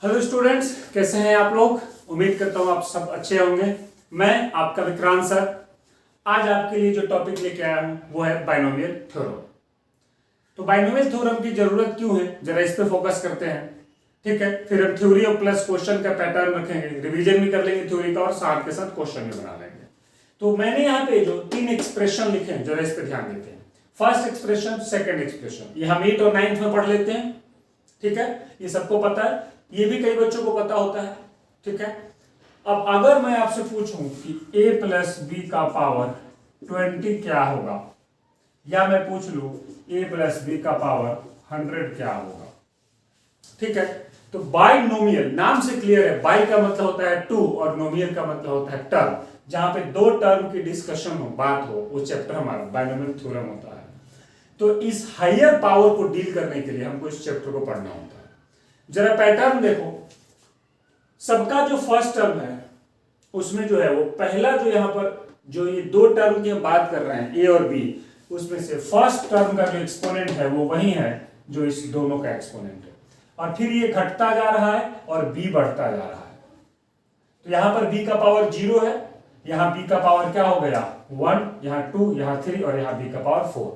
Hello students, कैसे हैं आप लोग। उम्मीद करता हूं आप सब अच्छे होंगे। मैं आपका विक्रांत सर आज आपके लिए जो टॉपिक लेके आया हूं वो है बाइनोमियल थ्योरम। तो बाइनोमियल थ्योरम की जरूरत क्यों है, जरा इस पे फोकस करते हैं। ठीक है, फिर हम थ्योरी और प्लस क्वेश्चन का पैटर्न रखेंगे, रिवीजन भी कर लेंगे थ्योरी का और साथ के साथ क्वेश्चन भी बना लेंगे। तो मैंने यहाँ पे जो 3 एक्सप्रेशन लिखे हैं जरा इस पे ध्यान देते हैं। फर्स्ट एक्सप्रेशन, सेकंड एक्सप्रेशन, ये हम 8 और 9th में पढ़ लेते हैं। ठीक है, ये सबको पता है, ये भी कई बच्चों को पता होता है। ठीक है, अब अगर मैं आपसे पूछूं कि a प्लस बी का पावर 20 क्या होगा, या मैं पूछ लूं a प्लस बी का पावर 100 क्या होगा। ठीक है, तो बाइनोमियल नाम से क्लियर है, बाई का मतलब होता है टू और नोमियल का मतलब होता है टर्म। जहां पे दो टर्म की डिस्कशन हो, बात हो, वो चैप्टर हमारा बाइनोमियल थ्योरम होता है। तो इस हायर पावर को डील करने के लिए हमको इस चैप्टर को पढ़ना होता है। जरा पैटर्न देखो, सबका जो फर्स्ट टर्म है उसमें जो है वो पहला जो यहां पर जो ये दो टर्म की हम बात कर रहे हैं ए और बी, उसमें से फर्स्ट टर्म का जो एक्सपोनेंट है वो वही है जो इस दोनों का एक्सपोनेंट है, और फिर ये घटता जा रहा है और बी बढ़ता जा रहा है। तो यहां पर बी का पावर 0 है, यहां बी का पावर क्या हो गया 1, यहां 2, यहां 3 और यहां बी का पावर 4,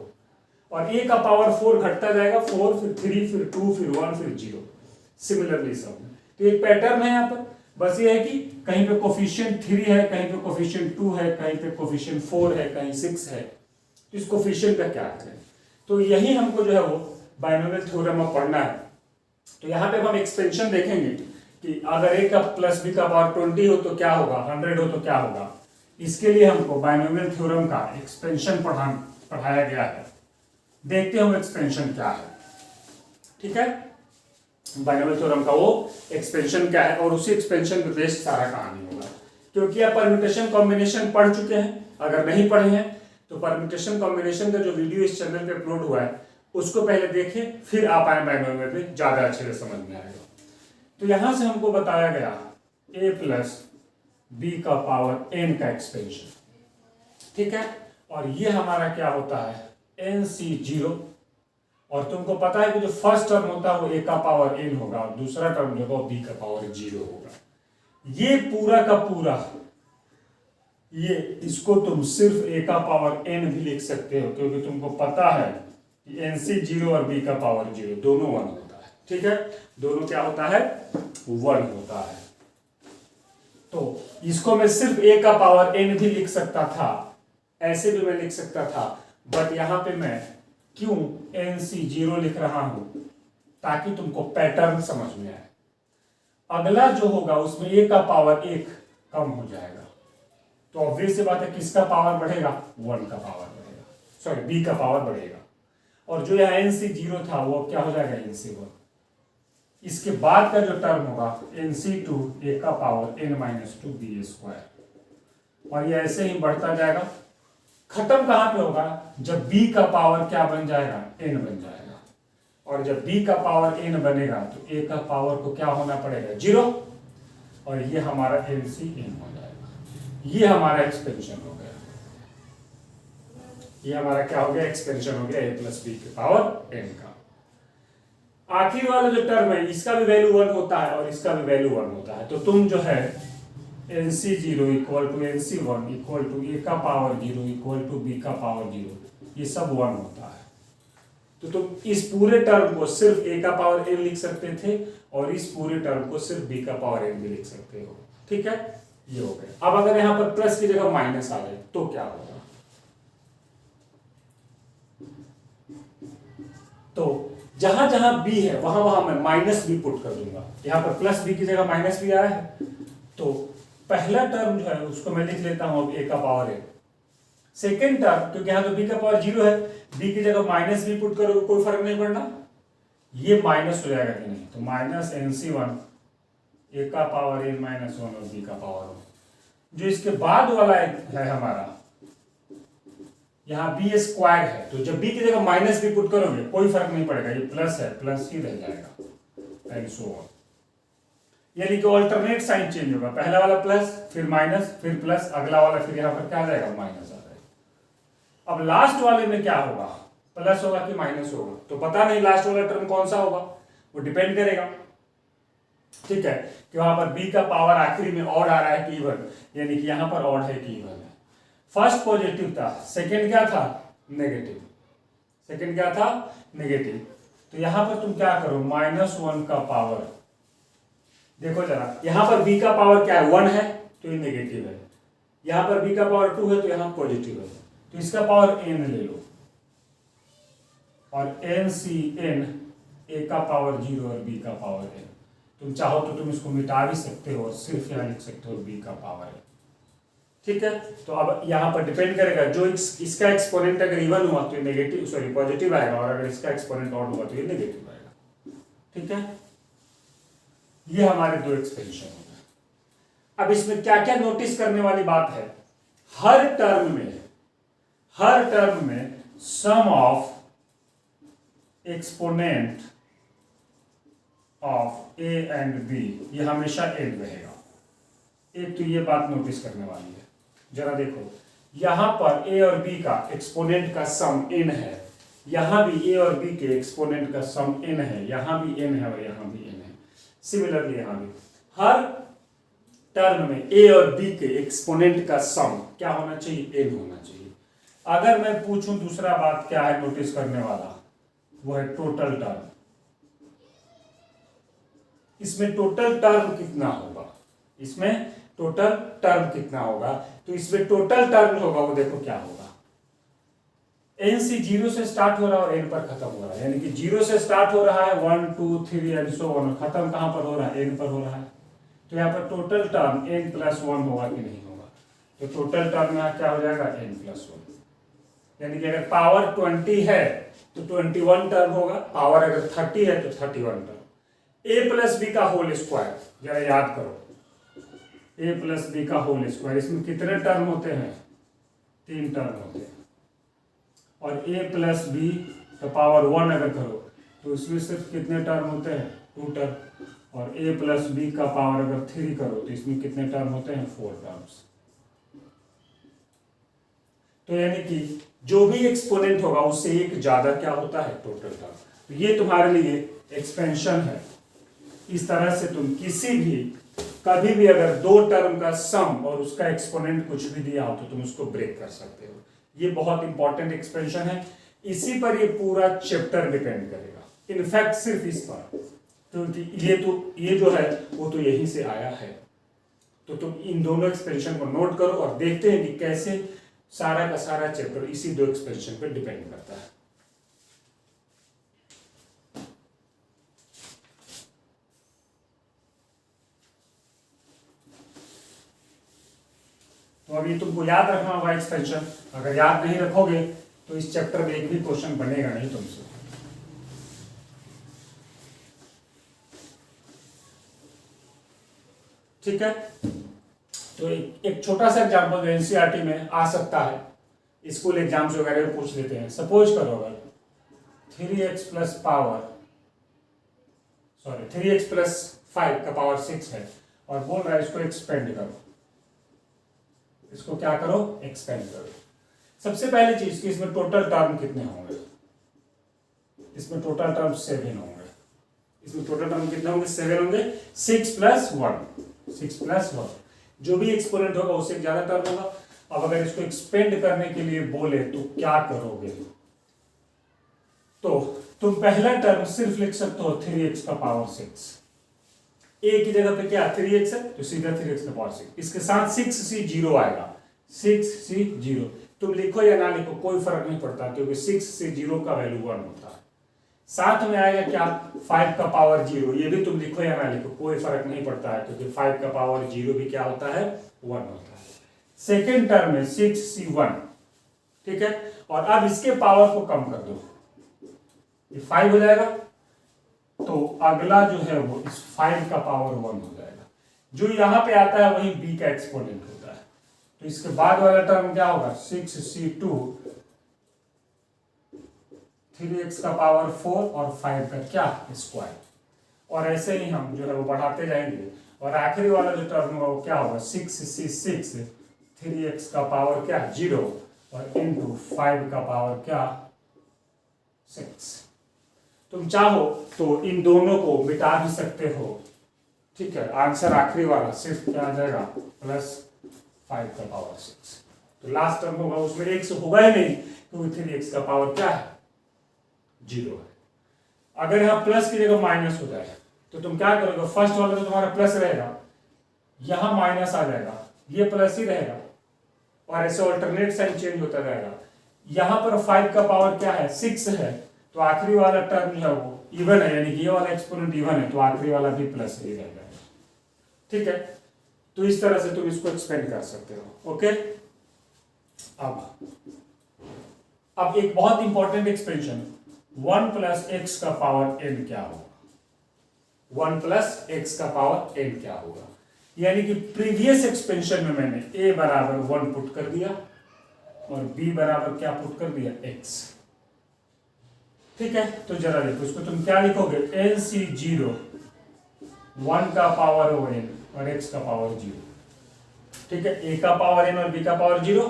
और ए का पावर 4 घटता जाएगा, 4 फिर 3 फिर 2 फिर 1 फिर 0। सिमिलरली सब में तो एक पैटर्न है यहाँ पर, बस ये है कि कहीं पे कोफिशिएंट 3 है, कहीं पे कोफिशिएंट 2 है, कहीं पे कोफिशिएंट 4 है, कहीं 6 है। तो इस कोफिशिएंट का क्या करें, तो यही हमको जो है वो बाइनोमियल थ्योरम में पढ़ना है। तो यहाँ पे हम एक्सपेंशन देखेंगे कि अगर a का प्लस बी का पावर 20 हो तो क्या होगा, 100 हो तो क्या होगा। इसके लिए हमको बाइनोमियल थ्योरम का एक्सपेंशन पढ़ाया गया है। देखते हैं हम एक्सपेंशन क्या है। ठीक है, बाइनोमियल थ्योरम का वो एक्सपेंशन क्या है, और उसी एक्सपेंशन पे बेस्ड सारा कहानी होगा। क्योंकि आप परम्यूटेशन कॉम्बिनेशन पढ़ चुके हैं, अगर नहीं पढ़े हैं तो परम्यूटेशन कॉम्बिनेशन का जो वीडियो इस चैनल पे अपलोड हुआ है उसको पहले देखें, फिर आप आए बाइनोमियल में, ज्यादा अच्छे से समझ में आएगा। तो यहां से हमको बताया गया a प्लस बी का पावर n का एक्सपेंशन। ठीक है, और ये हमारा क्या होता है nc0, और तुमको पता है कि जो फर्स्ट टर्म होता है वो a का पावर n होगा और दूसरा टर्म जो है b का पावर 0 होगा। ये पूरा का पूरा, ये इसको तुम सिर्फ a का पावर n भी लिख सकते हो, क्योंकि तुमको पता है कि nc0 और b का पावर 0 दोनों 1 होता है। ठीक है, दोनों क्या होता है 1 होता है। तो इसको मैं सिर्फ a का पावर n भी लिख सकता था, ऐसे भी मैं लिख सकता था, बट यहां पे मैं क्यों nc0 लिख रहा हूं, ताकि तुमको पैटर्न समझ में आए। अगला जो होगा उसमें a का पावर 1 कम हो जाएगा, तो ऑब्वियस सी बात है किसका पावर बढ़ेगा, 1 का पावर बढ़ेगा, सॉरी b का पावर बढ़ेगा, और जो यहाँ nc0 था वो क्या हो जाएगा nc1। इसके बाद का जो टर्म होगा nc2 a का पावर n-2 b², और ये ऐसे ही बढ़ता जाएगा। खत्म कहां पे होगा, जब b का पावर क्या बन जाएगा n बन जाएगा, और जब b का पावर n बनेगा तो a का पावर को क्या होना पड़ेगा 0, और ये हमारा nc n हो जाएगा। ये हमारा एक्सपेंशन हो गया, ये हमारा क्या हो गया एक्सपेंशन हो गया a प्लस बी के पावर n का। आखिरी वाला जो टर्म है इसका भी वैल्यू 1 होता है और इसका भी वैल्यू 1 होता है, तो तुम जो है nc0 equal to nc1 equal to a का पावर 0 इक्वल टू b का पावर 0, ये सब 1 होता है। तो तुम इस पूरे टर्म को सिर्फ a का पावर n लिख सकते थे, और इस पूरे टर्म को सिर्फ b का पावर n भी लिख सकते हो। ठीक है, ये हो गया। अब अगर यहां पर प्लस की जगह माइनस आ जाए तो क्या होगा, तो जहां जहां b है वहां वहां मैं माइनस b पुट कर दूंगा। यहां पर प्लस b की जगह माइनस b आया है, तो पहला टर्म जो है उसको मैं लिख लेता हूं अब a का पावर n। सेकेंड टर्म, क्योंकि यहां तो b का पावर 0 है, b की जगह माइनस b पुट करोगे कोई फर्क नहीं पड़ना, ये माइनस हो जाएगा कि नहीं, तो माइनस nc1 a का पावर n-1 और b का पावर 1। जो इसके बाद वाला है हमारा, यहाँ b² है, तो जब b की जगह माइनस b पुट करोगे कोई फर्क नहीं पड़ेगा, ये प्लस है, प्लस ही रह जाएगा एंड सो ऑन। यानी कि ऑल्टरनेट साइन चेंज होगा, पहला वाला प्लस फिर माइनस फिर प्लस, अगला वाला फिर यहाँ पर क्या आ जाएगा माइनस आ जाएगा। अब लास्ट वाले में क्या होगा, प्लस होगा कि माइनस होगा, तो पता नहीं लास्ट वाला टर्म कौन सा होगा, वो डिपेंड करेगा ठीक है, कि वहां पर b का पावर आखिरी में ऑड आ रहा है कि इवन, यानी कि यहां पर ऑड है कि इवन है। फर्स्ट पॉजिटिव था, सेकंड क्या था, नेगेटिव। सेकंड क्या था, नेगेटिव। तो यहां पर तुम क्या करो, -1 का पावर, देखो जरा यहां पर b का पावर क्या है, 1 है तो ये नेगेटिव है, यहां पर b का पावर 2 है तो यहां पॉजिटिव है, तो इसका पावर n ले लो, और NCn, a का पावर 0 और b का पावर n। तुम चाहो तो तुम इसको मिटा भी सकते हो और सिर्फ यहाँ लिख सकते हो b का पावर है। ठीक है, तो अब यहाँ पर डिपेंड करेगा, जो इसका एक्सपोनेंट अगर इवन हुआ तो ये नेगेटिव, सॉरी पॉजिटिव आएगा, और अगर इसका एक्सपोनेंट ऑड हुआ तो ये नेगेटिव आएगा। ठीक है, ये हमारे दो एक्सपेंशन हो गए। अब इसमें क्या क्या नोटिस करने वाली बात है, हर टर्म में sum of exponent of a and b ये हमेशा n रहेगा। एक तो ये बात नोटिस करने वाली है, जरा देखो यहां पर a और b का एक्सपोनेंट का सम n है, यहां भी a और b के एक्सपोनेंट का सम n है, यहां भी n है और यहां भी n है। सिमिलरली यहां भी हर टर्म में a और b के एक्सपोनेंट का सम क्या होना चाहिए, n होना चाहिए। अगर मैं पूछूं दूसरा बात क्या है नोटिस करने वाला, वो है टोटल टर्म। इसमें टोटल टर्म कितना होगा, इसमें टोटल टर्म कितना होगा, तो इसमें टोटल टर्म होगा वो देखो क्या होगा, n से 0 से स्टार्ट हो रहा है और n पर खत्म हो रहा है, यानी कि 0 से स्टार्ट हो रहा है 1 2 3 एंड सो ऑन, खत्म कहां पर हो रहा है, n पर हो रहा है। तो यहाँ पर टोटल टर्म n+1 होगा कि नहीं होगा, तो टोटल टर्म यहाँ क्या हो जाएगा, n+1, यानी कि अगर पावर 20 है तो 21 टर्म होगा, पावर अगर 30 है तो 31 टर्म। a+b का होल स्क्वायर, जरा याद करो, a+b का होल स्क्वायर, इसमें कितने टर्म होते हैं, 3 टर्म होते हैं, और a+b का पावर 1 अगर करो तो इसमें सिर्फ कितने टर्म होते हैं, 2 टर्म, और a+b का पावर अगर 3 करो तो इसमें कितने टर्म होते हैं, 4 टर्म्स। तो यानी कि जो भी एक्सपोनेंट होगा उससे एक ज्यादा क्या होता है, टोटल टर्म। तो ये तुम्हारे लिए एक्सपेंशन है। इस तरह से तुम किसी भी कभी भी अगर 2 टर्म का सम और उसका एक्सपोनेंट कुछ भी दिया हो तो तुम उसको ब्रेक कर सकते हो। ये बहुत इंपॉर्टेंट एक्सपेंशन है, इसी पर ये पूरा चैप्टर डिपेंड करेगा, इनफैक्ट सिर्फ इस पर, क्योंकि ये जो है वो तो यहीं से आया है। तो तुम इन दोनों एक्सपेंशन को नोट करो और देखते हैं कि कैसे सारा का सारा चैप्टर इसी 2 एक्सपेंशन पर डिपेंड करता है। तो अभी तुमको याद रखना होगा एक्सपेंशन, अगर याद नहीं रखोगे तो इस चैप्टर में एक भी क्वेश्चन बनेगा नहीं तुमसे। ठीक है, तो एक छोटा सा एग्जांपल जो एनसीईआरटी में आ सकता है, स्कूल एग्जाम्स वगैरह में पूछ लेते हैं। सपोज करो अगर 3x प्लस 5 का पावर 6 है और बोल रहा है इसको एक्सपेंड करो, इसको क्या करो, एक्सपेंड करो। सबसे पहली चीज कि इसमें टोटल टर्म कितने होंगे, इसमें टोटल टर्म 7 होंगे, इसमें टोटल टर्म कितने होंगे, 7 होंगे। 6 प्लस 1, जो भी एक्सपोनेंट होगा उससे ज्यादा टर्म होगा। अब अगर इसको एक्सपेंड करने के लिए बोले तो क्या करोगे, तो तुम पहला टर्म सिर्फ लिख सकते हो 3x का पावर 6, a की जगह पे क्या 3x है तो सीधा 3x का पावर 6, इसके साथ 6c 0 आएगा, 6c 0 तुम लिखो या ना लिखो कोई फर्क नहीं पड़ता, क्योंकि 6 से 0 का वैल्यू 1 होता है। साथ में आएगा क्या 5 का पावर 0, ये भी तुम लिखो या ना लिखो कोई फर्क नहीं पड़ता है, क्योंकि 5 का पावर 0 भी क्या होता है, 1 होता है। सेकेंड टर्म में 6c1, ठीक है, और अब इसके पावर को कम कर दो, ये 5 हो जाएगा, तो अगला जो है वो इस 5 का पावर 1 हो जाएगा। जो यहां पे आता है वही b का एक्सपोनेंट होता है, तो इसके बाद वाला टर्म क्या होगा 6c2, 3x का पावर 4 और 5 का क्या स्क्वायर, और ऐसे ही हम जो है वो बढ़ाते जाएंगे, और आखिरी वाला जो टर्म होगा वो क्या होगा 6c6, 3x का पावर क्या 0 और इंटू 5 का पावर क्या 6। तुम चाहो तो इन दोनों को मिटा भी सकते हो, ठीक है, आंसर आखिरी वाला सिर्फ क्या आ जाएगा +5⁶। तो लास्ट टर्म होगा उसमें x होगा ही नहीं क्योंकि 3x का पावर क्या है 0 है। अगर यहाँ प्लस की जगह माइनस हो जाए तो तुम क्या करोगे, फर्स्ट वाला तो तुम्हारा प्लस रहेगा, यहाँ माइनस आ जाएगा, ये प्लस ही रहेगा और ऐसे ऑल्टरनेट साइन चेंज होता जाएगा। यहाँ पर 5 का पावर क्या है 6 है, तो आखिरी वाला टर्म जो है वो इवन है, यानी कि ये वाला एक्सपोनेंट इवन है तो आखिरी वाला भी प्लस ही रहेगा। ठीक है, तो इस तरह से तुम इसको एक्सपेंड कर सकते हो। ओके, अब एक बहुत इंपॉर्टेंट एक्सपेंशन 1 + x का पावर n क्या होगा, 1 + x का पावर n क्या होगा। यानी कि प्रीवियस एक्सपेंशन में मैंने a बराबर 1 पुट कर दिया और b बराबर क्या पुट कर दिया x। ठीक है, तो जरा देखो इसको तुम क्या लिखोगे, NC0 1 का पावर n और x का पावर 0। ठीक है, a का पावर n और b का पावर 0।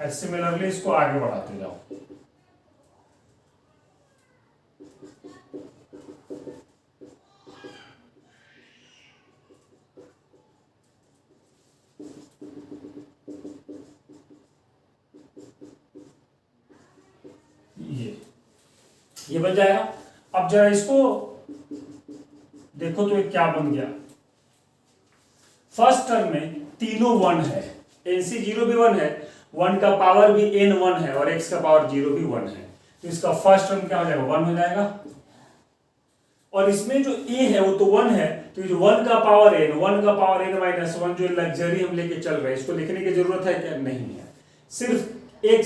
और सिमिलरली इसको आगे बढ़ाते जाओ। ये बन जाएगा। अब जरा इसको देखो तो ये क्या बन गया, फर्स्ट टर्म में तीनों 1 है, NC0 भी 1 है, 1 का पावर भी n 1 है और x का पावर 0 भी 1 है, तो इसका फर्स्ट टर्म क्या हो जाएगा 1 हो जाएगा। और इसमें जो a है वो तो 1 है, तो जो 1 का पावर n, 1 का पावर n माइनस 1 जो लग्जरी हम लेके चल रहे हैं, इसको लिखने की जरूरत है क्या, नहीं है, सिर्फ x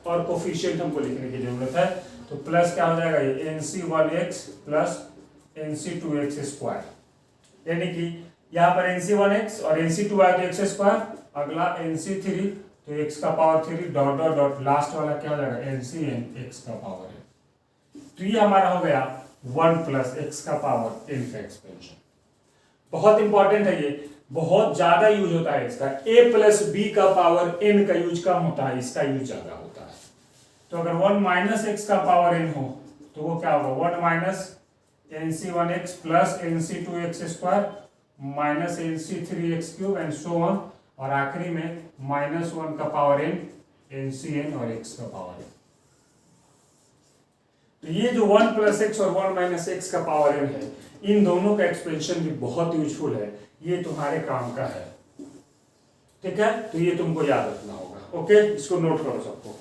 और कोफिशिएंट हमको लिखने की जरूरत है। तो प्लस क्या हो जाएगा ये NC1x प्लस NC2x², यानी कि यहाँ पर NC1x और NC2 आया तो x², अगला NC3 तो x का power 3 dot dot dot, last वाला क्या हो जाएगा NCn x का पावर n। तो ये हमारा हो गया 1 + x का पावर n का एक्सपेंशन। बहुत इंपॉर्टेंट है ये, बहुत ज्यादा यूज होता है इसका। a + b का पावर n का यूज कम होता है, इसका यूज ज्यादा होता है। तो अगर 1 - x का पावर n हो तो वो क्या होगा 1 - NC1x plus NC2x² minus NC3x³ and so on, और आखिरी में -1 का पावर n NCn और x का पावर n। तो ये जो 1 + x और 1 - x का पावर n है, इन दोनों का एक्सपेंशन भी बहुत यूजफुल है, ये तुम्हारे काम का है। ठीक है, तो ये तुमको याद रखना होगा। ओके, इसको नोट करो सबको।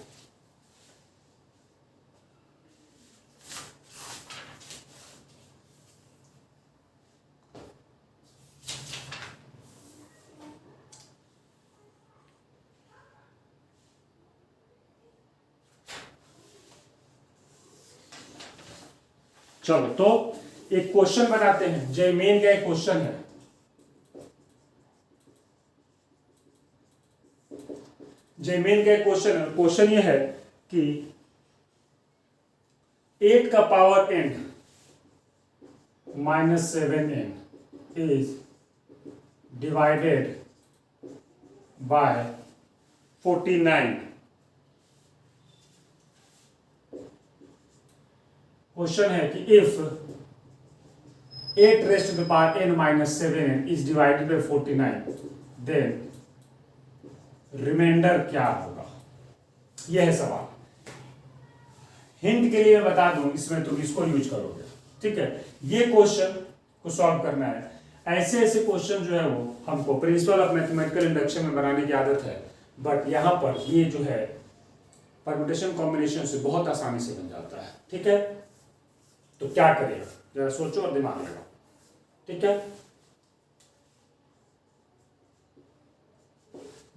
चलो, तो एक क्वेश्चन बनाते हैं, जयमेन का एक क्वेश्चन है। जयमेन का एक क्वेश्चन है, क्वेश्चन ये है कि 8 का power n -7n is divided by 49। Question है कि if 8 raised to the power n - 7n is divided by 49 then reminder क्या होगा, यह है सवाल। हिंट के लिए बता दूं, इसमें तुम इसको यूज करोगे। ठीक है, ये क्वेश्चन को सॉल्व करना है। ऐसे ऐसे क्वेश्चन जो है वो हमको प्रिंसिपल ऑफ मैथमेटिकल इंडक्शन में बनाने की आदत है, बट यहां पर ये जो है परम्यूटेशन कॉम्बिनेशन से बहुत आसानी से बन जाता है। ठीक है, तो क्या करेगा जरा सोचो और दिमाग लगाओ। ठीक है,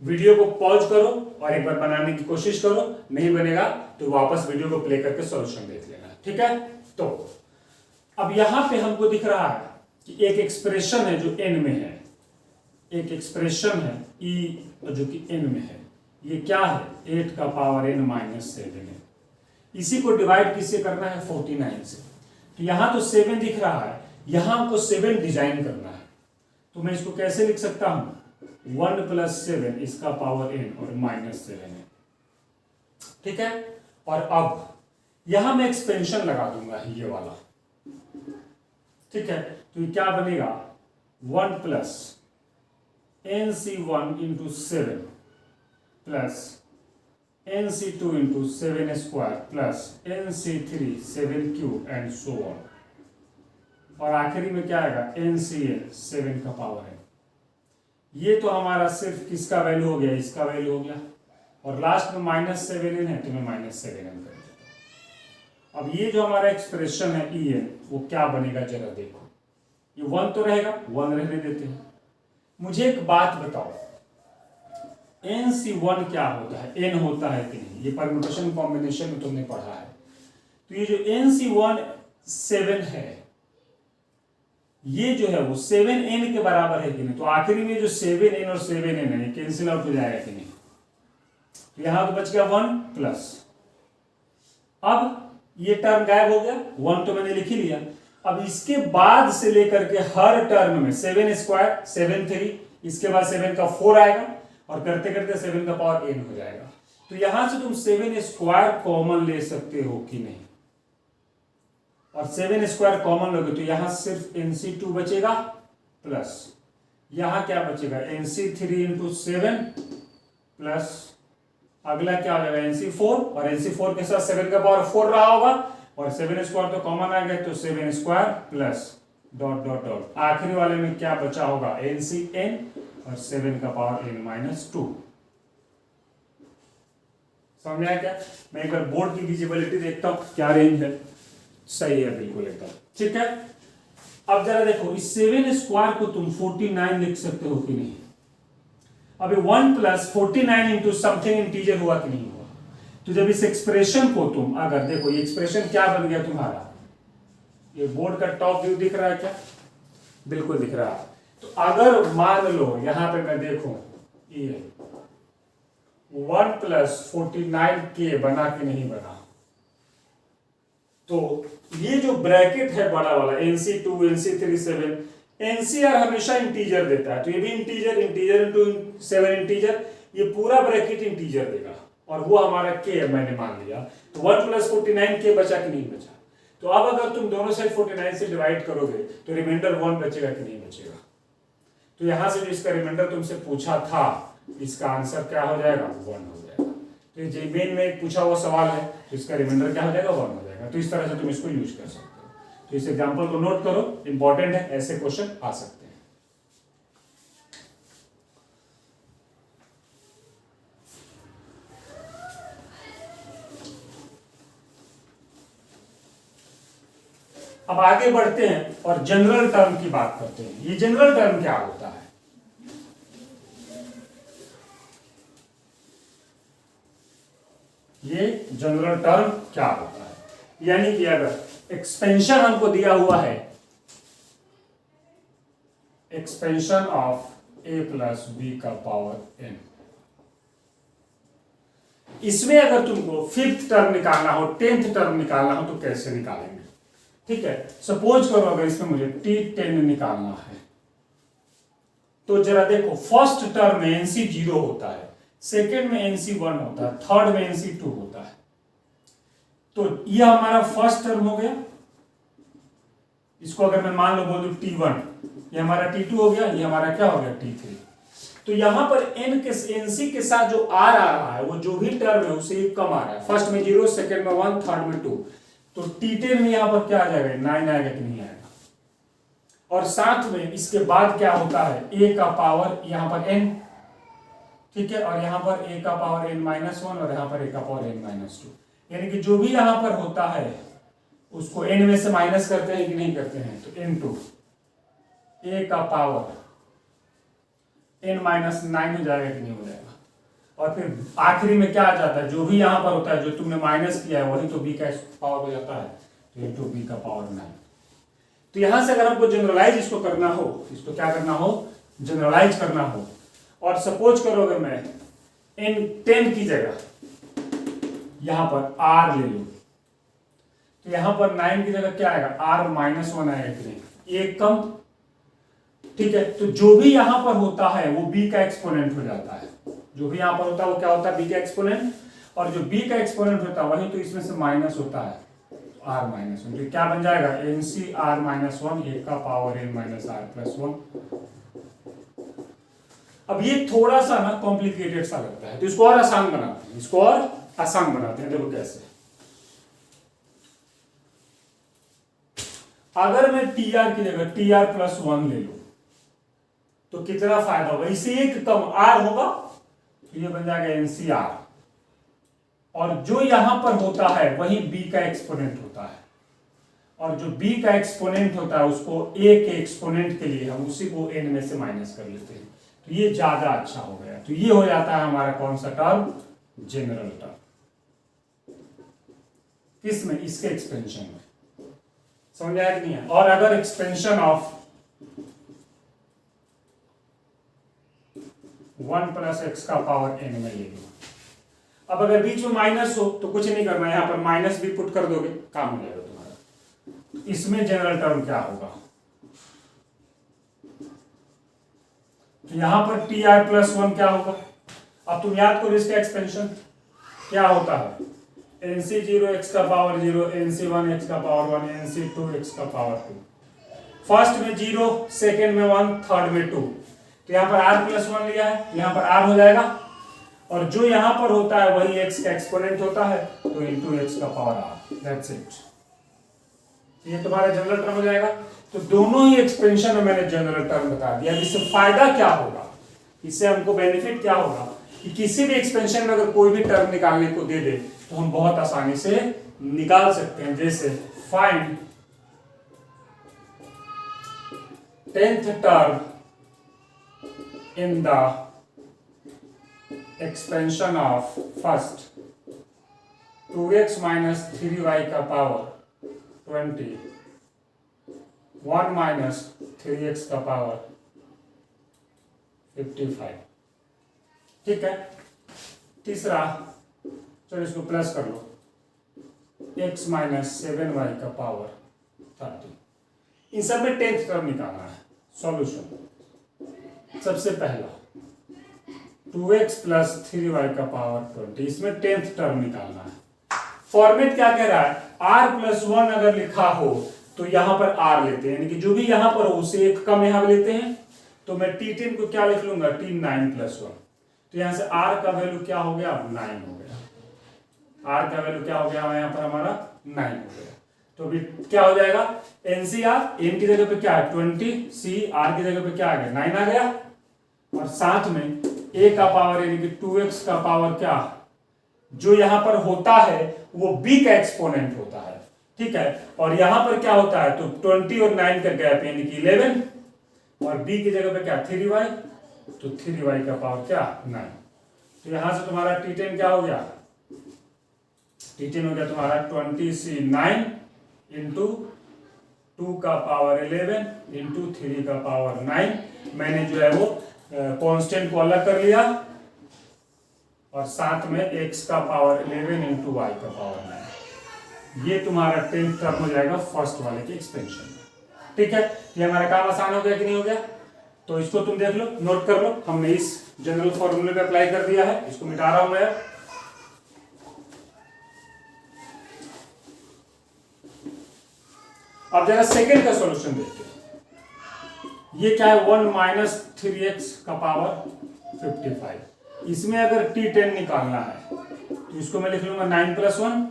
वीडियो को पॉज करो और एक बार बनाने की कोशिश करो, नहीं बनेगा तो वापस वीडियो को प्ले करके सॉल्यूशन देख लेना। ठीक है, तो अब यहां पे हमको दिख रहा है कि एक एक्सप्रेशन है जो n में है, एक एक्सप्रेशन है e जो कि n में है। ये क्या है 8 का पावर n - 7 है। इसी को डिवाइड किससे करना है 49 से। तो यहां तो 7 दिख रहा है, यहां हमको 7 डिजाइन करना है, तो मैं इसको कैसे लिख सकता हूं 1 + 7 इसका पावर n और -7 है। ठीक है, और अब यहां मैं एक्सपेंशन लगा दूंगा ये वाला। ठीक है, तो ये क्या बनेगा 1 plus NC1 into 7 plus NC2 into 7 square plus NC3 7 cube and so on, और आखिरी में क्या आएगा NCN 7 का पावर है। ये तो हमारा सिर्फ किसका वैल्यू हो गया, इसका वैल्यू हो गया, और लास्ट में -7n है तो मैं -7n कर देता हूं। अब ये जो हमारा एक्सप्रेशन है En वो क्या बनेगा जरा देखो, ये 1 तो रहेगा, 1 रहने देते हैं। मुझे एक बात बताओ, NC1 क्या होता है, n होता है कि नहीं, ये परम्यूटेशन कॉम्बिनेशन में तुमने पढ़ा है। तो ये जो NC1 7 है, ये जो है वो 7n के बराबर है कि नहीं, तो आखिरी में जो 7n और 7n है कैंसिल आउट हो जाएगा कि नहीं, तो यहां तो बच गया 1 प्लस, अब ये टर्म गायब हो गया, 1 तो मैंने लिख ही लिया। अब इसके बाद से लेकर के हर टर्म में 7 स्क्वायर 7 3, इसके बाद 7 का 4 आएगा, और करते करते 7 का पावर n हो जाएगा। तो यहां से तुम 7 स्क्वायर कॉमन ले सकते हो कि नहीं, और 7 स्क्वायर कॉमन लोगे तो यहां सिर्फ NC2 बचेगा, प्लस यहां क्या बचेगा NC3 इंटू 7 प्लस अगला क्या हो जाएगा NC4, और NC4 के साथ 7 का पावर 4 रहा होगा, और 7 स्क्वायर तो कॉमन आ गया, तो 7 square plus dot dot dot, आखिरी वाले में क्या बचा होगा NCN और 7 का पावर n-2। समझ में आया क्या? मैं एक बार बोर्ड की विजिबिलिटी देखता हूं क्या रेंज है, सही है बिल्कुल एकदम ठीक है। अब जरा देखो इस 7 स्क्वायर को तुम 49 लिख सकते हो कि नहीं, अभी 1 प्लस 49 इंटू समथिंग इंटीजर हुआ कि नहीं हुआ, तो जब इस एक्सप्रेशन को तुम अगर देखो, ये एक्सप्रेशन क्या बन गया तुम्हारा, ये बोर्ड का टॉप व्यू दिख रहा है क्या, बिल्कुल दिख रहा है। तो अगर मान लो यहां पे मैं देखूं ये 1 प्लस 49k बना कि नहीं बना, तो ये जो ब्रैकेट है बड़ा वाला NC2 NC3 7, NCR हमेशा इंटीजर देता है, तो ये भी इंटीजर इंटू 7 इंटीजर, ये पूरा ब्रैकेट इंटीजर देगा, और वो हमारा k है मैंने मान लिया। तो 1 प्लस 49k बचा कि नहीं बचा, तो अब अगर तुम दोनों साइड 49 से डिवाइड करोगे तो रिमाइंडर 1 बचेगा कि नहीं बचेगा, तो यहां से जो इसका रिमाइंडर तुमसे पूछा था इसका आंसर क्या हो जाएगा 1 हो जाएगा। तो ये मेन में पूछा हुआ सवाल है, तो इसका रिमाइंडर क्या हो जाएगा 1 हो जाएगा। तो इस तरह से तुम इसको यूज कर सकते हो। तो इस एग्जांपल को नोट करो, इंपॉर्टेंट है, ऐसे क्वेश्चन आ सकते हैं। अब आगे बढ़ते हैं और जनरल टर्म की बात करते हैं। ये जनरल टर्म क्या होता है, ये जनरल टर्म क्या होता है, यानी कि अगर एक्सपेंशन हमको दिया हुआ है, expansion of a plus b का पावर n, इसमें अगर तुमको 5th टर्म निकालना हो, 10th टर्म निकालना हो तो कैसे निकालेंगे, ठीक है। सपोज करो अगर इसमें मुझे T10 निकालना है, तो जरा देखो फर्स्ट टर्म में NC 0 होता है, सेकेंड में NC 1 होता है, थर्ड में NC 2 होता है। तो यह हमारा फर्स्ट टर्म हो गया, इसको अगर मैं मान लो बोल दूं T1, ये हमारा T2 हो गया, ये हमारा क्या हो गया T3। तो यहां पर NC के साथ जो R आ रहा है, वो जो भी टर्म है उससे कम आ रहा है, फर्स्ट में 0, सेकेंड में 1, थर्ड में 2। तो T10 में यहां पर क्या आ जाएगा 9 आएगा कि नहीं आएगा, और साथ में इसके बाद क्या होता है a का पावर यहां पर n, ठीक है, और यहां पर a का पावर n-1 और यहां पर a का पावर n-2, यानी कि जो भी यहां पर होता है उसको n में से माइनस करते हैं कि नहीं करते हैं, तो n2 a का पावर n-9 हो जाएगा कि नहीं हो जाएगा, और फिर आखिरी में क्या आ जाता है, जो भी यहां पर होता है जो तुमने माइनस किया है वही तो b का पावर हो जाता है, तो इंटू b का पावर 9। तो यहां से अगर हमको जनरलाइज इसको करना हो, इसको क्या करना हो, जनरलाइज करना हो, और सपोज करो अगर मैं n10 की जगह यहां पर r ले लूं, तो यहां पर 9 की जगह क्या आएगा r-1 आएगा कि नहीं, एक कम, ठीक है। तो जो भी यहां पर होता है वो b का एक्सपोनेंट हो जाता है, जो भी यहां पर होता है वो क्या होता है b का एक्सपोनेंट, और जो b का एक्सपोनेंट होता है वही तो इसमें से माइनस होता है, आर माइनस वन, तो क्या बन जाएगा N C R minus one A का power N minus R plus one. अब ये थोड़ा सा ना कॉम्प्लिकेटेड सा लगता है, तो इसको और आसान बनाते हैं, इसको और आसान बनाते हैं। देखो कैसे, अगर मैं टी आर की जगह टी आर प्लस वन ले लूं तो कितना फायदा होगा, इससे एक कम आर होगा, तो ये बन जाएगा एनसीआर, और जो यहां पर होता है वही बी का एक्सपोनेंट होता है, और जो बी का एक्सपोनेंट होता है उसको ए के एक्सपोनेंट के लिए हम उसी को एन में से माइनस कर लेते हैं, तो ये ज्यादा अच्छा हो गया। तो ये हो जाता है हमारा कौन सा टर्म, जनरल टर्म। किसमें, इसके एक्सपेंशन में, समझ आया कि नहीं है। और अगर एक्सपेंशन ऑफ 1 प्लस एक्स का पावर एन में ले लो, अब अगर बीच में माइनस हो तो कुछ नहीं करना, यहां पर माइनस भी पुट कर दोगे, काम हो जाएगा तुम्हारा। इसमें जनरल टर्म क्या होगा, तो यहां पर टी आर प्लस वन क्या होगा। अब तुम याद करो इसका एक्सपेंशन क्या होता है, एन सी जीरो एक्स का power zero, n C one x का power one, n C two x का पावर टू। फर्स्ट में जीरो, सेकेंड में वन, थर्ड में टू, तो यहां पर आर प्लस वन लिया है, यहां पर आर हो जाएगा, और जो यहां पर होता है वही एक्स का एक्सपोनेंट होता है, तो इनटू एक्स का पावर आर, दैट्स इट। ये तुम्हारा जनरल टर्म हो जाएगा। तो दोनों ही एक्सपेंशन में मैंने जनरल टर्म बता दिया। इससे फायदा क्या होगा, इससे हमको बेनिफिट क्या होगा कि किसी भी एक्सपेंशन में अगर कोई भी टर्म निकालने को दे दे तो हम बहुत आसानी से निकाल सकते हैं। जैसे find 10th term in the expansion of first 2x minus 3y का पावर 20, 1 माइनस 3x का पावर 55। ठीक है। तीसरा, चलो इसको प्लस कर लो, x माइनस 7y का पावर 30। इन सब में 10th टर्म निकालना है। सॉल्यूशन, सबसे पहला 2x प्लस 3y का पावर 20, इसमें 10th टर्म निकालना है। फॉर्मेट क्या कह रहा है, r प्लस वन अगर लिखा हो तो यहां पर r लेते हैं, यानी कि जो भी यहां पर हो उसे एक कम यहां लेते हैं, तो मैं t10 को क्या लिख लूंगा, t9 प्लस वन, तो यहां से r का वैल्यू क्या हो गया, 9 हो गया। r का वैल्यू क्या हो गया यहां पर हमारा 9 हो गया। तो अभी क्या हो जाएगा, एनसीआर एन की जगह पे क्या है 20, सी आर की जगह पे क्या आ गया 9 आ गया, और साथ में a का पावर यानी कि 2x का पावर क्या, जो यहां पर होता है वो b का एक्सपोनेंट होता है। ठीक है, और यहां पर क्या होता है, तो 20 और 9 का गैप यानी कि 11, और b की जगह पे क्या 3y, तो 3y का पावर क्या 9। तो यहां से तुम्हारा t10 क्या हो गया, t10 हो गया तुम्हारा 20c9 इंटू 2 का पावर 11 इंटू 3 का पावर 9। मैंने जो है वो कांस्टेंट को अलग कर लिया, और साथ में x का पावर 11 इंटू y का पावर 9। ये तुम्हारा 10th टर्म हो जाएगा फर्स्ट वाले के एक्सपेंशन में। ठीक है, ये हमारा काम आसान हो गया कि नहीं हो गया। तो इसको तुम देख लो, नोट कर लो, हमने इस जनरल फॉर्मूले पे अप्लाई कर दिया है। इसको मिटा रहा हूं मैं। अब जरा सेकेंड का सॉल्यूशन देखते हैं। ये क्या है, 1 माइनस 3x का पावर 55। इसमें अगर t10 निकालना है तो इसको मैं लिख लूंगा 9 प्लस 1,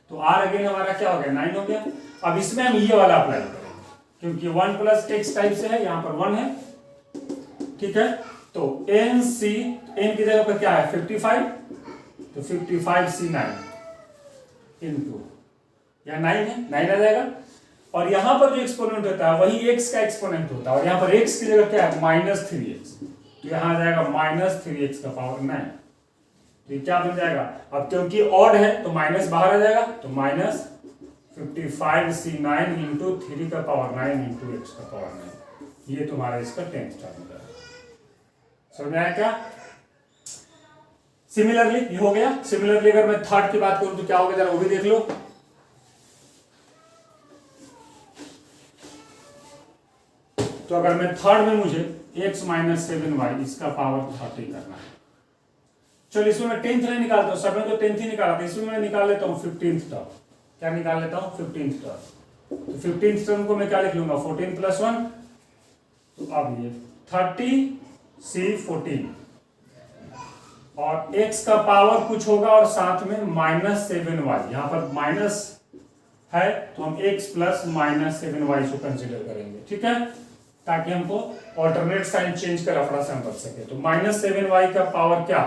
तो r अगेन हमारा क्या हो गया 9 हो गया। अब इसमें हम ये वाला अप्लाई करेंगे, क्योंकि 1 प्लस x टाइप से है, यहां पर 1 है। ठीक है, तो n की जगह पर क्या है 55, तो 55c9 इंटू या 9 है, 9 आ जाएगा। और यहां पर जो एक्सपोनेंट होता है वही x का एक्सपोनेंट होता है, और यहां पर x की जगह क्या है माइनस 3x, तो यहां आ जाएगा माइनस 3x का पावर 9। तो ये क्या बन जाएगा, अब क्योंकि ऑड है तो माइनस बाहर आ जाएगा, तो माइनस 55c9 इंटू 3 का पावर 9 इंटू x का पावर 9। ये तुम्हारा इसका 10th टर्म हो जाएगा। समझ में आया क्या। सिमिलरली ये हो गया। सिमिलरली अगर मैं थर्ड की बात करूं तो क्या होगा, जरा वो भी देख लो। तो अगर मैं थर्ड में मुझे x माइनस 7y इसका पावर 30 करना है, चलो इसमें मैं 10th नहीं निकालता हूं, सब में तो 10th ही निकाला था, इसमें मैं निकाल लेता हूं 15th टर्म। क्या निकाल लेता हूँ 15th टर्म। तो 15th टर्म को मैं क्या लिख लूंगा 14 + 1, तो अब ये 30C14 और x का पावर कुछ होगा और साथ में -7y, यहाँ पर माइनस है तो हम x + -7y को कंसिडर करेंगे, ठीक है, ताकि हमको ऑल्टरनेट साइन चेंज कर लफड़ा से हम बच सके। तो -7y का पावर क्या,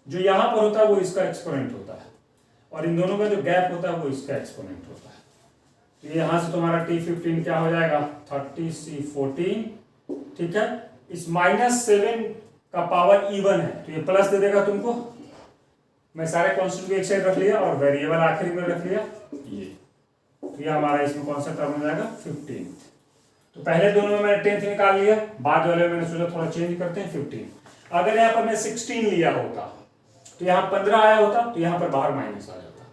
जो यहां पर होता है वो इसका एक्सपोनेंट होता है और इन दोनों का जो गैप होता है वो इसका एक्सपोनेंट होता है। तो ये यहां से तुम्हारा T15 क्या हो जाएगा 30C14, ठीक है। इस -7 का पावर इवन है तो ये प्लस दे देगा तुमको। मैं सारे कांस्टेंट को एक साइड रख लिया और वेरिएबल आखिरी में रख लिया ये, तो ये हमारा इसमें कौन सा टर्म हो जाएगा 15। तो पहले दोनों में मैंने 10th निकाल लिया, बाद वाले में मैंने सोचा थोड़ा चेंज करते हैं 15। अगर यहाँ पर मैं 16 लिया होता तो यहाँ 15 आया होता तो यहाँ पर बाहर माइनस आ जाता।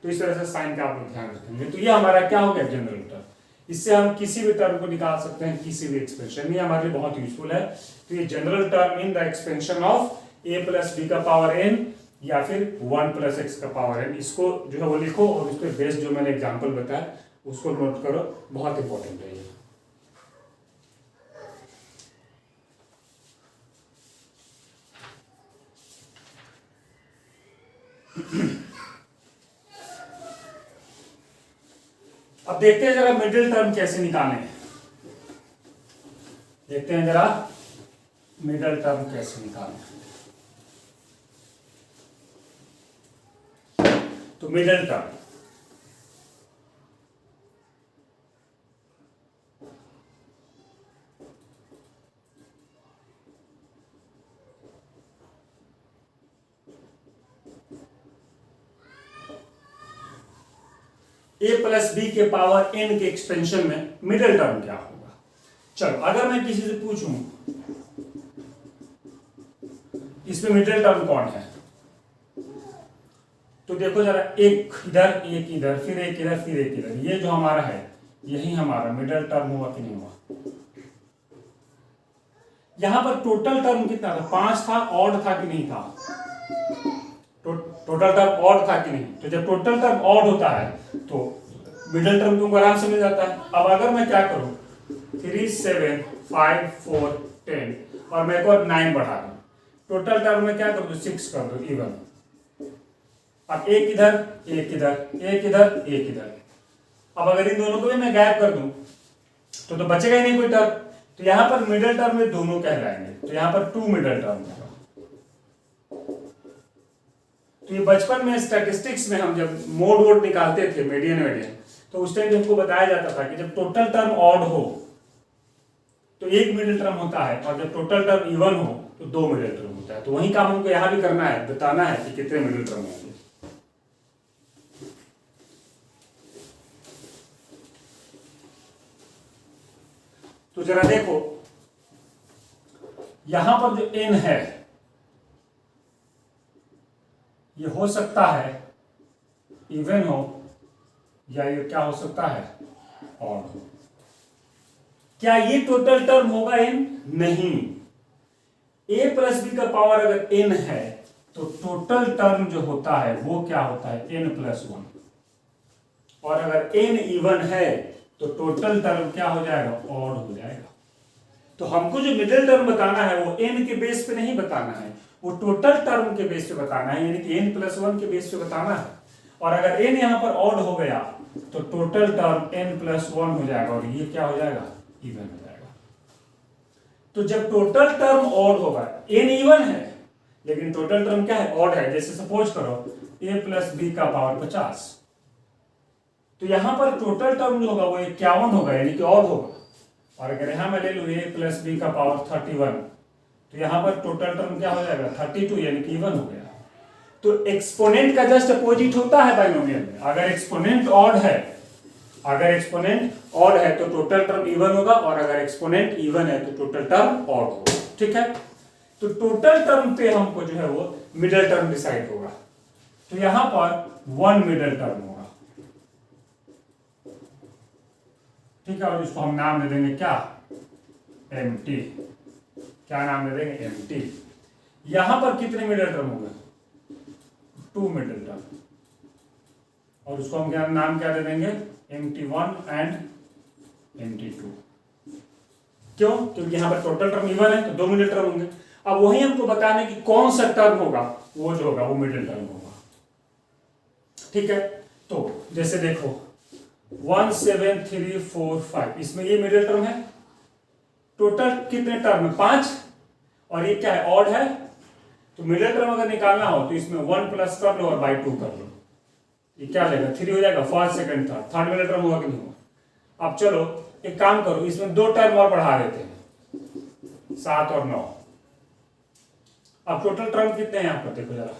तो इस तरह से साइन का आप लोग ध्यान रखेंगे। तो ये हमारा क्या हो गया जनरल टर्म, इससे हम किसी भी टर्म को निकाल सकते हैं किसी भी एक्सपेंशन में, हमारे लिए बहुत यूजफुल है। तो ये general term in the expansion of a + b का पावर n या फिर 1 + x का पावर n, इसको जो है वो लिखो और उस पर बेस्ड जो मैंने एग्जाम्पल बताया उसको नोट करो, बहुत इंपॉर्टेंट है ये। अब देखते हैं जरा मिडिल टर्म कैसे निकालें, देखते हैं जरा मिडिल टर्म कैसे निकालें। तो मिडिल टर्म a + b के पावर n के एक्सपेंशन में मिडिल टर्म क्या होगा। चलो अगर मैं किसी से पूछूं इसमें मिडिल टर्म कौन है, तो देखो जरा, एक इधर फिर एक इधर फिर एक इधर, ये जो हमारा है यही हमारा मिडिल टर्म हुआ कि नहीं हुआ। यहां पर टोटल टर्म कितना था 5 था, ऑड था कि नहीं था, टोटल टर्म ऑड था कि नहीं। तो जब टोटल टर्म ऑड होता है तो मिडिल टर्म तुमको आराम से मिल जाता है। अब अगर मैं क्या करूं 3 7 5 4 10 और मैं एक और 9 बढ़ा दूं, टोटल टर्म में क्या कर दो 6 कर दो इवन। अब एक इधर एक इधर एक इधर एक इधर, अब अगर इन दोनों को भी मैं गैप कर दूं तो बचेगा ही नहीं कोई टर्म। तो यहां पर मिडिल टर्म में दोनों कहलाएंगे, तो यहां पर 2 मिडिल टर्म होगा। तो ये बचपन में स्टैटिस्टिक्स में हम जब मोड वोड निकालते थे मीडियन तो उस टाइम हमको बताया जाता था कि जब टोटल टर्म ऑड हो तो एक मिडिल टर्म होता है और जब टोटल टर्म इवन हो तो 2 मिडिल टर्म होता है। तो वही काम हमको यहां भी करना है, बताना है कि कितने मिडिल टर्म होंगे। तो जरा देखो यहां पर जो n है ये हो सकता है इवन हो या ये क्या हो सकता है ऑड हो। क्या ये टोटल टर्म होगा n? नहीं। a + b का पावर अगर n है तो टोटल टर्म जो होता है वो क्या होता है n + 1, और अगर n इवन है तो टोटल टर्म क्या हो जाएगा ऑड हो जाएगा। तो हमको जो मिडिल टर्म बताना है वो n के बेस पे नहीं बताना है, वो टोटल टर्म के बेस पे बताना है, यानी कि n + 1 के बेस पे बताना है। और अगर n यहां पर ऑड हो गया तो टोटल टर्म n + 1 हो जाएगा और ये क्या हो जाएगा इवन हो जाएगा। तो जब टोटल टर्म ऑड होगा, n इवन है लेकिन टोटल टर्म क्या है ऑड है, जैसे सपोज करो a + b का पावर 50, तो यहां पर टोटल टर्म जो होगा वो 51 होगा यानी कि ऑड होगा। और अगर यहां मैं ले लूं a + b का पावर 31 तो यहां पर टोटल टर्म क्या हो जाएगा 32 यानी कि इवन हो गया। तो एक्सपोनेंट का जस्ट अपोजिट होता है बाइनोमियल में। अगर एक्सपोनेंट ऑड है तो टोटल टर्म इवन होगा, और अगर एक्सपोनेंट इवन है तो टोटल टर्म ऑड होगा, ठीक है। तो टोटल टर्म पे हमको जो है वो मिडिल टर्म डिसाइड होगा। तो यहां पर 1 मिडिल टर्म होगा, ठीक है, और इसको हम नाम दे देंगे क्या mt। क्या नाम दे देंगे mt। यहां पर कितने मिडिल टर्म होंगे 2 मिडिल टर्म, और उसको हम क्या नाम क्या दे देंगे, mt1 एंड mt2। क्यों? क्योंकि यहाँ पर टोटल टर्म इवन है तो 2 मिडिल टर्म होंगे। अब वही हमको बताने की कौन सा टर्म होगा, वो जो होगा वो मिडिल टर्म होगा। ठीक है, तो जैसे देखो 1 7 3 4 5, इसमें ये मिडिल टर्म है। टोटल कितने टर्म है, 5, और ये क्या है, ऑड है। तो मिडिल टर्म अगर निकालना हो तो इसमें 1 प्लस कर लो और बाई 2 कर लो, ये क्या हो जाएगा, 3 हो जाएगा, first second third, third middle term होगा कि नहीं होगा। अब चलो एक काम करो, इसमें 2 टर्म और बढ़ा देते हैं, 7 और 9। अब टोटल टर्म कितने हैं यहाँ पर देखो जरा,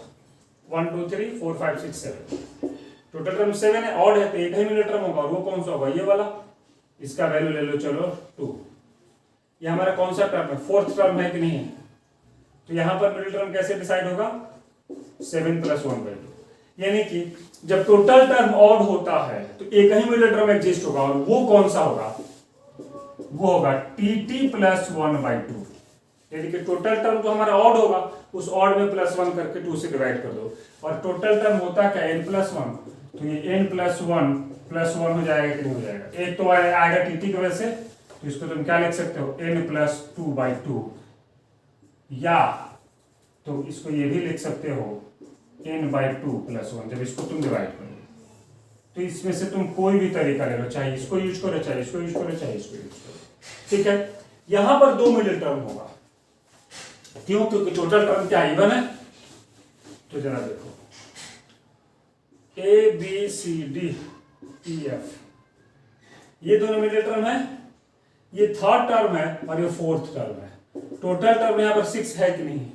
1 2 3 4 5 6 7, टोटल टर्म 7 है, ऑड है तो एक ही मिडिल टर्म होगा, और वो कौन सा होगा, ये वाला। इसका वैल्यू ले लो चलो 2। ये हमारा कौन सा टर्म है, फोर्थ टर्म है कि नहीं है। तो यहां पर मिडिल टर्म कैसे डिसाइड होगा, 7 + 1/2। यानी कि जब टोटल टर्म ऑड होता है तो एक ही मिडिल टर्म एग्जिस्ट होगा, और वो कौन सा होगा, वो होगा tt + 1/2। यानी कि टोटल टर्म जो हमारा ऑड होगा उस ऑड में +1 करके 2 से डिवाइड कर दो, और टोटल टर्म होता क्या, n + 1, तो ये n + 1 हो जाएगा कि नहीं हो जाएगा, एक तो आएगा tt की वजह से, तो इसको तुम क्या लिख सकते हो, n + 2/2, या तो इसको ये भी लिख सकते हो n/2 + 1, जब इसको तुम डिवाइड करो। तो इसमें से तुम कोई भी तरीका ले लो, चाहे इसको यूज करो, चाहे इसको यूज करो, चाहे इसको यूज करो। ठीक है, यहां पर 2 मिडिल टर्म होगा, क्यों, क्योंकि टोटल टर्म क्या इवन है। तो जरा देखो a b c d e f, ये दोनों मिडिल टर्म है, ये थर्ड टर्म है और ये फोर्थ टर्म है। टोटल टर्म यहाँ पर 6 है कि नहीं,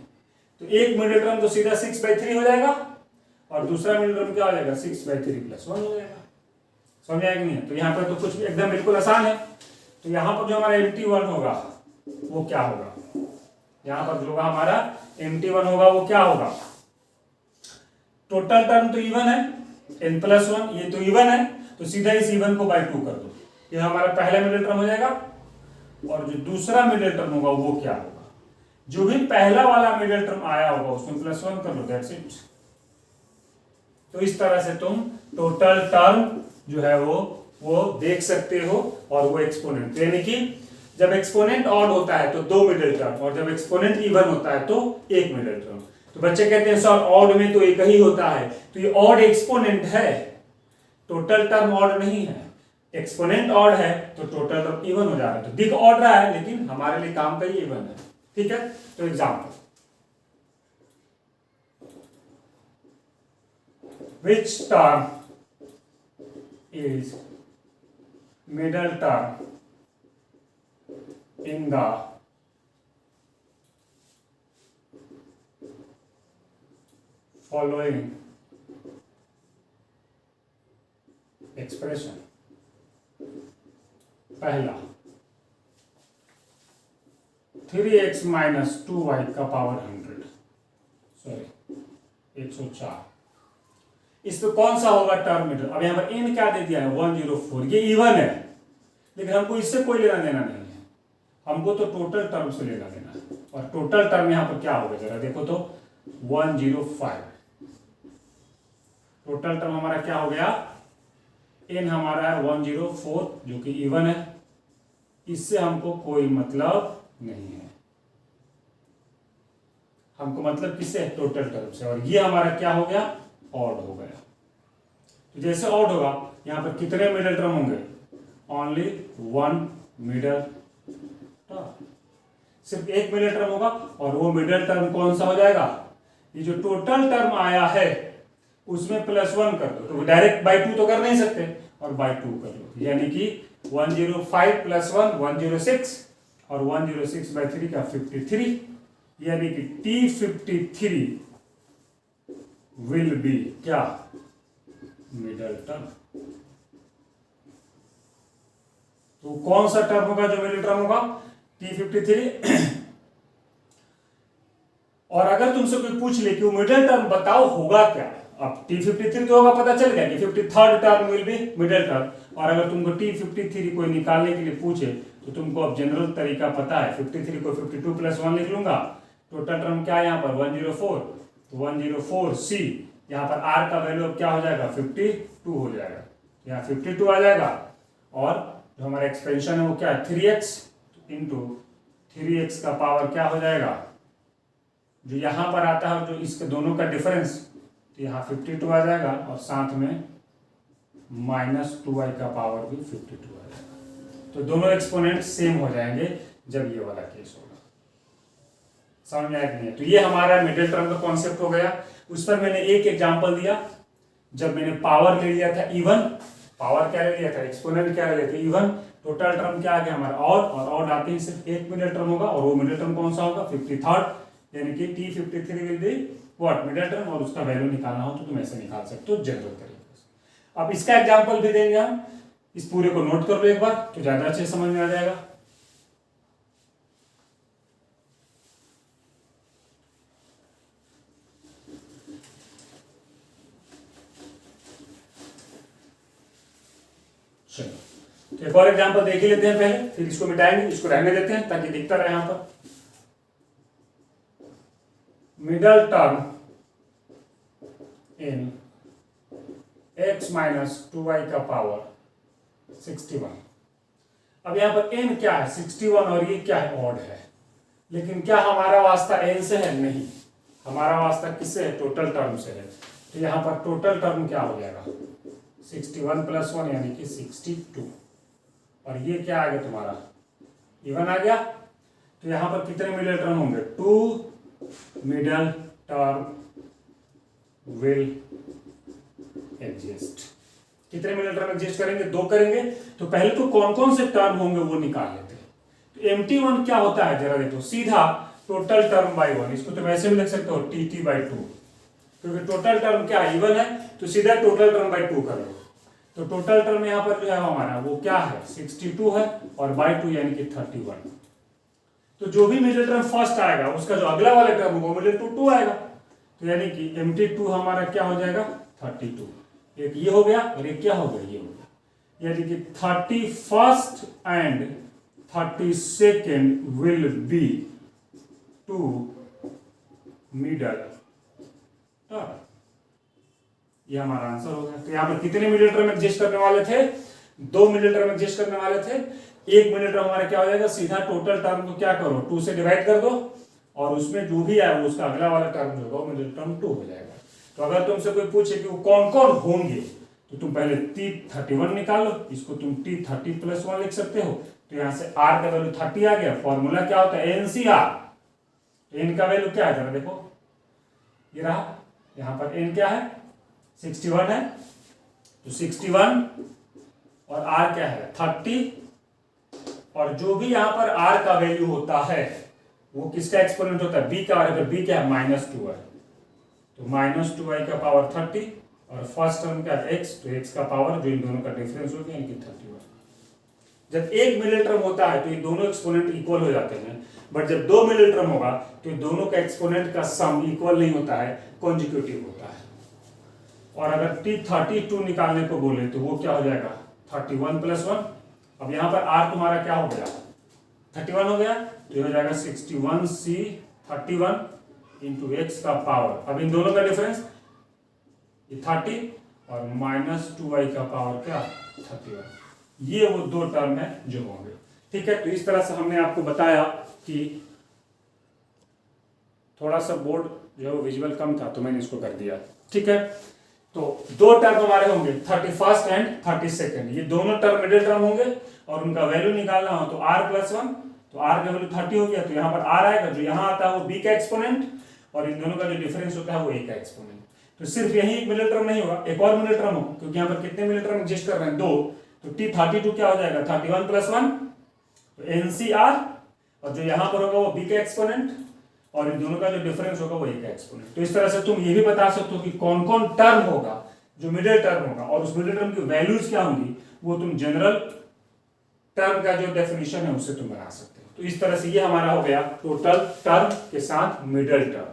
तो एक मिडिल टर्म तो सीधा 6/3 हो जाएगा, और दूसरा मिडिल टर्म क्या हो जाएगा, 6/3 + 1 हो जाएगा। समझ आया कि नहीं। तो यहाँ पर तो कुछ एकदम बिल्कुल आसान है। तो यहाँ पर जो हमारा mt1 होगा वो क्या होगा, यहाँ पर जो हमारा mt1 होगा वो क्या होगा, टोटल टर्म तो इवन है, n + 1, ये तो इवन है, तो सीधा इस इवन को बाई 2 कर दो, ये हमारा पहला मिडिल टर्म हो जाएगा। और जो दूसरा मिडिल टर्म होगा वो क्या होगा, जो भी पहला वाला मिडिल टर्म आया होगा उसमें +1 कर लो, दैट्स इट। तो इस तरह से तुम टोटल टर्म जो है वो देख सकते हो, और वो एक्सपोनेंट, यानी कि जब एक्सपोनेंट ऑड होता है तो 2 मिडिल टर्म, और जब एक्सपोनेंट इवन होता है तो 1 मिडिल टर्म। तो बच्चे कहते हैं सर ऑड में तो एक ही होता है, तो ये ऑड एक्सपोनेंट है, टोटल टर्म ऑड नहीं है। एक्सपोनेंट ऑड है तो टोटल टर्म इवन हो जा रहा है, तो दिख ऑड रहा है लेकिन हमारे लिए काम का ही इवन है। ठीक है, तो example, which term is middle term in the following expression। पहला 3x - 2y का पावर 100, सॉरी 104, इसमें कौन सा होगा टर्म मिडिल। अब यहाँ पर n क्या दे दिया है, 104, ये इवन है, लेकिन हमको इससे कोई लेना देना नहीं है, हमको तो टोटल टर्म से लेना देना है। और टोटल टर्म यहाँ पर क्या होगा जरा देखो तो 105, टोटल टर्म हमारा क्या हो गया, n हमारा है 104 जो कि इवन है, इससे हमको कोई मतलब नहीं है, हमको मतलब किससे, टोटल टर्म से। और ये हमारा क्या हो गया, ऑड हो गया। तो जैसे ऑड होगा यहां पर कितने मिडिल टर्म होंगे, ओनली 1 मिडिल टर्म, सिर्फ एक मिडिल टर्म होगा, और वो मिडिल टर्म कौन सा हो जाएगा, ये जो टोटल टर्म आया है उसमें +1 कर दो, तो डायरेक्ट बाई 2 तो कर नहीं सकते, और बाई 2 कर लो, यानी कि 105 + 1 106, और 106/3 का 53, यानी कि T53 विल बी क्या, मिडिल टर्म। तो कौन सा टर्म होगा जो मिडिल टर्म होगा, T53। और अगर तुमसे कोई पूछ ले कि वो मिडिल टर्म बताओ होगा क्या, अब T53 तो होगा, पता चल गया कि 53rd term will be middle term. और अगर तुमको T53 को निकालने के लिए पूछे तो तुमको अब जनरल तरीका पता है, 53 को 52 + 1 लिख लूंगा, टोटल टर्म क्या है यहाँ पर 104, तो 104C यहाँ पर r का वैल्यू अब क्या हो जाएगा 52 हो जाएगा, यहाँ 52 आ जाएगा। और जो हमारा एक्सपेंशन है वो क्या है 3x इंटू 3x का पावर क्या हो जाएगा, जो यहाँ पर आता है जो इसके दोनों का डिफरेंस, तो यहाँ 52 आ जाएगा और साथ में -2y का पावर भी 52 आ जाएगा। तो दोनों एक्सपोनेंट सेम हो जाएंगे जब ये वाला केस होगा। समझ में आया कि नहीं? तो ये हमारा मिडिल टर्म का कॉन्सेप्ट हो गया। उस पर मैंने एक एग्जांपल दिया, जब मैंने पावर ले लिया था इवन, पावर क्या ले लिया था एक्सपोनेंट क्या ले लिया था इवन, टोटल टर्म क्या आ गया हमारा ऑड, और ऑड आते ही सिर्फ एक मिडिल टर्म होगा, और वो मिडिल टर्म कौन सा होगा 53rd, यानी कि T53 will be what middle term, और उसका वैल्यू निकालना हो तो तुम ऐसे निकाल सकते हो जनरल तरीके से। अब इसका एग्जांपल भी देंगे हम, इस पूरे को नोट कर लो एक बार तो ज्यादा अच्छे समझ में आ जाएगा। चलो तो एक और एग्जांपल देख ही लेते हैं पहले, फिर इसको मिटाएंगे, इसको रहने देते हैं ताकि दिखता रहे यहां पर। Middle term in x minus 2y का पावर 61। अब यहां पर n क्या है 61 और ये क्या है ऑड है, लेकिन क्या हमारा वास्ता n से है? नहीं, हमारा वास्ता किससे है? टोटल टर्म से है। तो यहां पर टोटल टर्म क्या हो जाएगा 61 प्लस 1 यानी कि 62, और ये क्या आ गया तुम्हारा इवन आ गया। तो यहां पर कितने मिडिल टर्म होंगे 2 मिडिल टर्म विल एग्जिस्ट। कितने मिडिल टर्म एग्जिस्ट करेंगे? 2 करेंगे। तो पहले तो कौन कौन से टर्म होंगे वो निकाल लेते हैं। तो mt1 क्या होता है जरा देखो, सीधा टोटल टर्म बाई 1, इसको तो वैसे भी लिख सकते हो tt/2, क्योंकि टोटल टर्म क्या इवन है तो सीधा टोटल टर्म बाई 2 कर लो। तो टोटल टर्म यहाँ पर जो है हमारा वो क्या है 62 है, और बाई 2 यानी कि 31। तो जो भी मिडिल टर्म फर्स्ट आएगा उसका जो अगला वाला टर्म होगा वो मिडिल टू 2 आएगा। तो यानी कि mt2 हमारा क्या हो जाएगा 32, एक ये हो गया और एक क्या हो गया ये हो गया, यानी कि 31st and 32nd will be 2 middle term. ये हमारा आंसर हो गया। तो यहाँ पर कितने मिडिल टर्म एग्जिस्ट करने वाले थे? 2 मिडिल टर्म एग्जिस्ट करने वाले थे। एक मिडिल टर्म हमारा क्या हो जाएगा, सीधा टोटल टर्म को क्या करो 2 से डिवाइड कर दो, और उसमें जो भी आए उसका अगला वाला टर्म जो होगा वो मिडिल टर्म 2 हो जाएगा। तो अगर तुमसे कोई पूछे कि वो कौन कौन होंगे तो तुम पहले T31 निकाल लो, इसको तुम T30 प्लस 1 लिख सकते हो। तो यहाँ से R का वैल्यू 30 आ गया। फॉर्मूला क्या होता है NCR, n का वैल्यू क्या है जरा देखो, ये रहा, यहाँ पर n क्या है 61 है, तो 61 और R क्या है 30, और जो भी यहाँ पर R का वैल्यू होता है वो किसका एक्सपोनेंट होता है B का, और अगर B क्या है -2 है तो -2y का पावर 30, और फर्स्ट टर्म क्या है x, तो x का पावर जो इन दोनों का डिफरेंस हो गया यानी कि 31। जब एक मिडिल टर्म होता है तो ये दोनों एक्सपोनेंट इक्वल हो जाते हैं, बट जब 2 मिडिल टर्म होगा तो ये दोनों का एक्सपोनेंट का सम इक्वल नहीं होता है, कॉन्जिक्यूटिव होता है। और अगर T32 निकालने को बोले तो वो क्या हो जाएगा 31 प्लस 1। अब यहाँ पर R तुम्हारा क्या हो गया 31 हो गया, तो हो जाएगा 61c 31 इंटू एक्स का पावर, अब इन दोनों का डिफरेंस ये 30 और -2y का पावर क्या 31। ये वो 2 टर्म है जो होंगे। ठीक है, तो इस तरह से हमने आपको बताया कि थोड़ा सा बोर्ड जो है वो विजुअल कम था तो मैंने इसको कर दिया। ठीक है, तो 2 टर्म हमारे होंगे 31st एंड 32nd, ये दोनों टर्म मिडिल टर्म होंगे और उनका वैल्यू निकालना हो तो r प्लस 1, तो r का वैल्यू 30 हो गया, तो यहाँ पर r आएगा, जो यहाँ आता है वो b का एक्सपोनेंट, और इन दोनों का जो डिफरेंस होता है वो a का एक्सपोनेंट। तो सिर्फ यही एक मिडिल टर्म नहीं होगा, एक और मिडिल टर्म होगा, क्योंकि यहाँ पर कितने मिडिल टर्म एग्जिस्ट कर रहे हैं 2, तो T32 क्या हो जाएगा 31 प्लस 1, तो NCR, और जो यहाँ पर होगा वो b का एक्सपोनेंट, और इन दोनों का जो डिफरेंस होगा वो a का एक्सपोनेंट। तो इस तरह से तुम ये भी बता सकते हो कि कौन कौन टर्म होगा जो मिडिल टर्म होगा, और उस मिडिल टर्म की वैल्यूज क्या होंगी वो तुम जनरल टर्म का जो डेफिनेशन है उससे तुम बना सकते हो। तो इस तरह से ये हमारा हो गया टोटल टर्म के साथ मिडिल टर्म।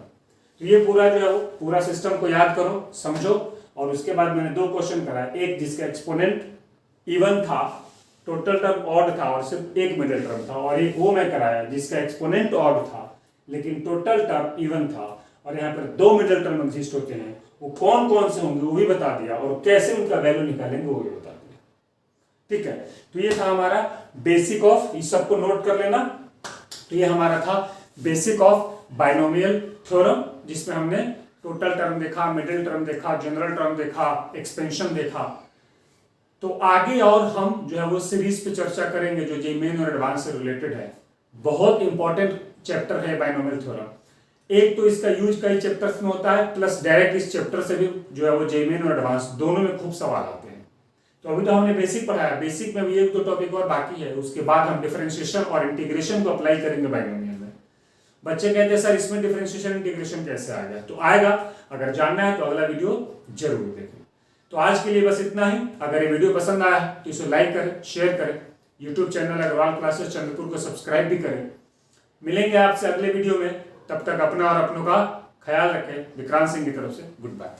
तो ये पूरा जो है वो पूरा सिस्टम को याद करो, समझो, और उसके बाद मैंने 2 क्वेश्चन कराया, एक जिसका एक्सपोनेंट इवन था, टोटल टर्म ऑड था और सिर्फ एक मिडिल टर्म था, और एक वो मैं कराया जिसका एक्सपोनेंट ऑड था लेकिन टोटल टर्म इवन था और यहाँ पर 2 मिडिल टर्म एग्जिस्ट होते हैं, वो कौन कौन से होंगे वो भी बता दिया, और कैसे उनका वैल्यू निकालेंगे वो भी बता दिया। ठीक है, तो ये था हमारा बेसिक ऑफ, इस सबको नोट कर लेना। तो ये हमारा था बेसिक ऑफ बाइनोमियल थ्योरम, जिसमें हमने टोटल टर्म देखा, मिडिल टर्म देखा, जनरल टर्म देखा, एक्सपेंशन देखा। तो आगे और हम जो है वो सीरीज पे चर्चा करेंगे जो जेईई और एडवांस से रिलेटेड है। बहुत इंपॉर्टेंट चैप्टर है बाइनोमियल थ्योरम। एक तो इसका यूज कई चैप्टर्स में होता है, प्लस डायरेक्ट इस चैप्टर से भी जो है वो जेईई और एडवांस दोनों में खूब सवाल आते हैं। तो अभी तो हमने बेसिक पढ़ाया, बेसिक में भी 1-2 टॉपिक और बाकी है, उसके बाद हम डिफरेंशिएशन और इंटीग्रेशन को अप्लाई करेंगे बाइनोमियल में। बच्चे कहते हैं सर इसमें डिफरेंशिएशन इंटीग्रेशन कैसे आ गया, तो आएगा, अगर जानना है तो अगला वीडियो जरूर देखें। तो आज के लिए बस इतना ही। अगर ये वीडियो पसंद आया तो इसे लाइक करें, शेयर करें, YouTube channel Agrawal classes Chandrapur को सब्सक्राइब भी करें। मिलेंगे आपसे अगले वीडियो में, तब तक अपना और अपनों का ख्याल रखें। विक्रांत सिंह की तरफ से गुड बाय।